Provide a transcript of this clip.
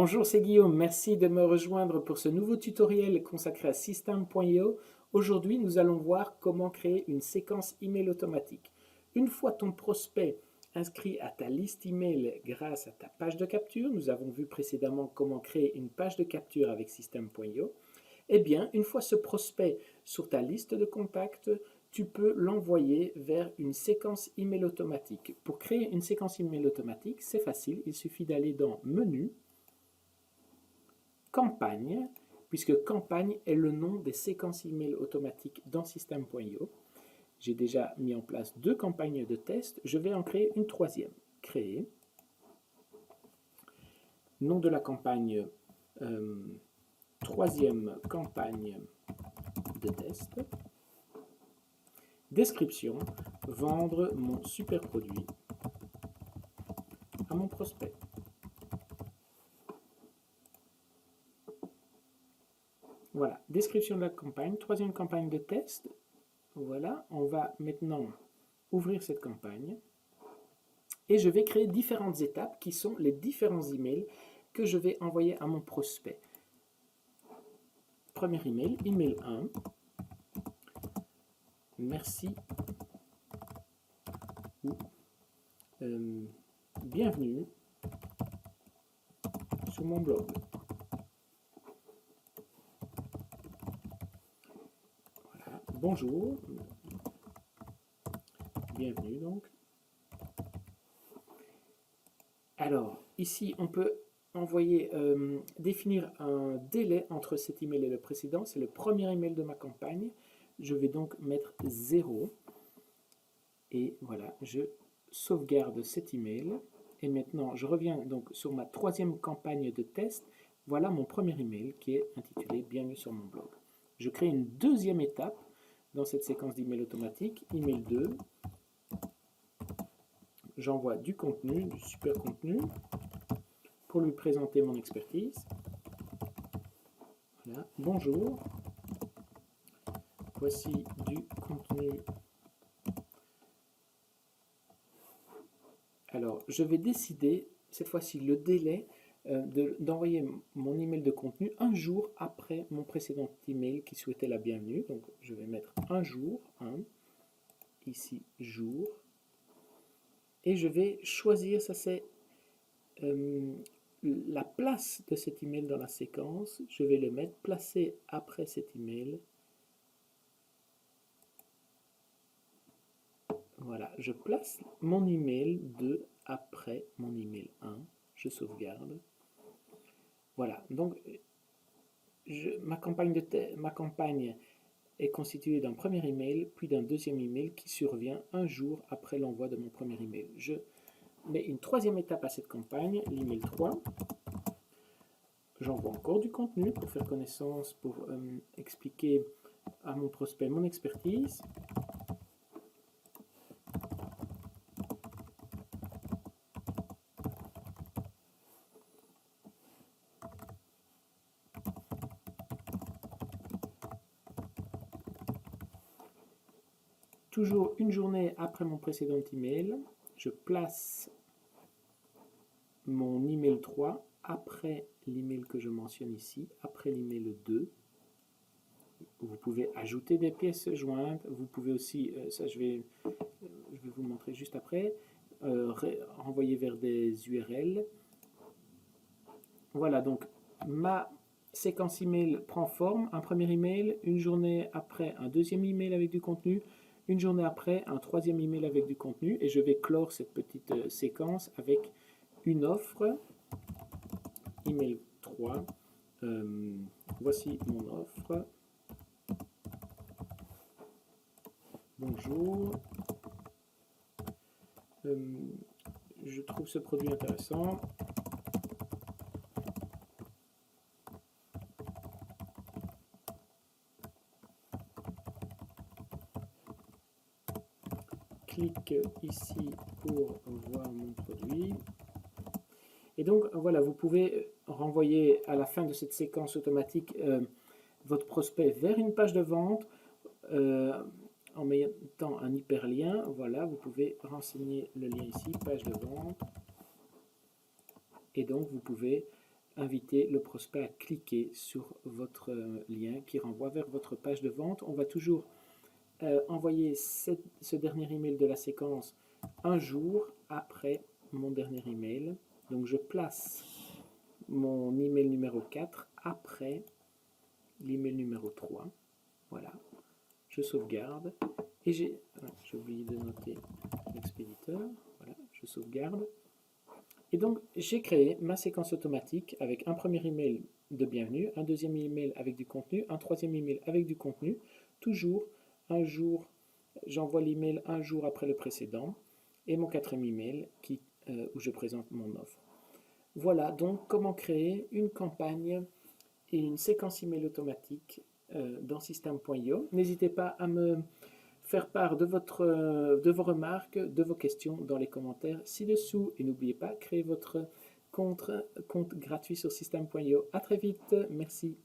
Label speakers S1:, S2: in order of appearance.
S1: Bonjour, c'est Guillaume. Merci de me rejoindre pour ce nouveau tutoriel consacré à System.io. Aujourd'hui, nous allons voir comment créer une séquence email automatique. Une fois ton prospect inscrit à ta liste email grâce à ta page de capture, nous avons vu précédemment comment créer une page de capture avec System.io. Eh bien, une fois ce prospect sur ta liste de contacts, tu peux l'envoyer vers une séquence email automatique. Pour créer une séquence email automatique, c'est facile. Il suffit d'aller dans Menu, Campagne, puisque Campagne est le nom des séquences email automatiques dans System.io. J'ai déjà mis en place 2 campagnes de test. Je vais en créer une troisième. Créer. Nom de la campagne, troisième campagne de test. Description, vendre mon super produit à mon prospect. Voilà, description de la campagne, troisième campagne de test. Voilà, on va maintenant ouvrir cette campagne et je vais créer différentes étapes qui sont les différents emails que je vais envoyer à mon prospect. Premier email, email 1. Merci ou bienvenue sur mon blog. Voilà, bonjour, bienvenue donc. Alors, ici, on peut envoyer, définir un délai entre cet email et le précédent. C'est le premier email de ma campagne. Je vais donc mettre 0. Et voilà, je sauvegarde cet email. Et maintenant, je reviens donc sur ma troisième campagne de test. Voilà mon premier email qui est intitulé « Bienvenue sur mon blog ». Je crée une deuxième étape dans cette séquence d'email automatique, email 2. J'envoie du contenu, du super contenu, pour lui présenter mon expertise. Voilà. Bonjour, voici du contenu. Alors, je vais décider, cette fois-ci, le délai d'envoyer mon email de contenu un jour après mon précédent email qui souhaitait la bienvenue. Donc, je vais mettre un jour, ici, jour. Et je vais choisir, ça c'est la place de cet email dans la séquence. Je vais le mettre placé après cet email. Voilà, je place mon email 2 après mon email 1. Je sauvegarde. Voilà, donc ma campagne est constituée d'un premier email, puis d'un deuxième email qui survient un jour après l'envoi de mon premier email. Je mets une troisième étape à cette campagne, l'email 3. J'envoie encore du contenu pour faire connaissance, pour expliquer à mon prospect mon expertise. Toujours une journée après mon précédent email, je place mon email 3 après l'email que je mentionne ici, après l'email 2. Vous pouvez ajouter des pièces jointes, vous pouvez aussi, ça je vais vous montrer juste après, renvoyer vers des URL. Voilà, donc ma séquence email prend forme, un premier email, une journée après un deuxième email avec du contenu, une journée après un troisième email avec du contenu, et je vais clore cette petite séquence avec une offre, email 3, voici mon offre, bonjour, je trouve ce produit intéressant, clique ici pour voir mon produit. Et donc voilà, vous pouvez renvoyer à la fin de cette séquence automatique votre prospect vers une page de vente en mettant un hyperlien. Voilà, vous pouvez renseigner le lien ici, page de vente. Et donc vous pouvez inviter le prospect à cliquer sur votre lien qui renvoie vers votre page de vente. On va toujours envoyer ce dernier email de la séquence un jour après mon dernier email. Donc je place mon email numéro 4 après l'email numéro 3. Voilà, je sauvegarde et j'ai oublié de noter l'expéditeur. Voilà, je sauvegarde. Et donc j'ai créé ma séquence automatique avec un premier email de bienvenue, un deuxième email avec du contenu, un troisième email avec du contenu. Toujours un jour, j'envoie l'email un jour après le précédent et mon quatrième email où je présente mon offre. Voilà donc comment créer une campagne et une séquence email automatique dans System.io. N'hésitez pas à me faire part de vos remarques, de vos questions dans les commentaires ci-dessous. Et n'oubliez pas, créez votre compte gratuit sur System.io. À très vite, merci.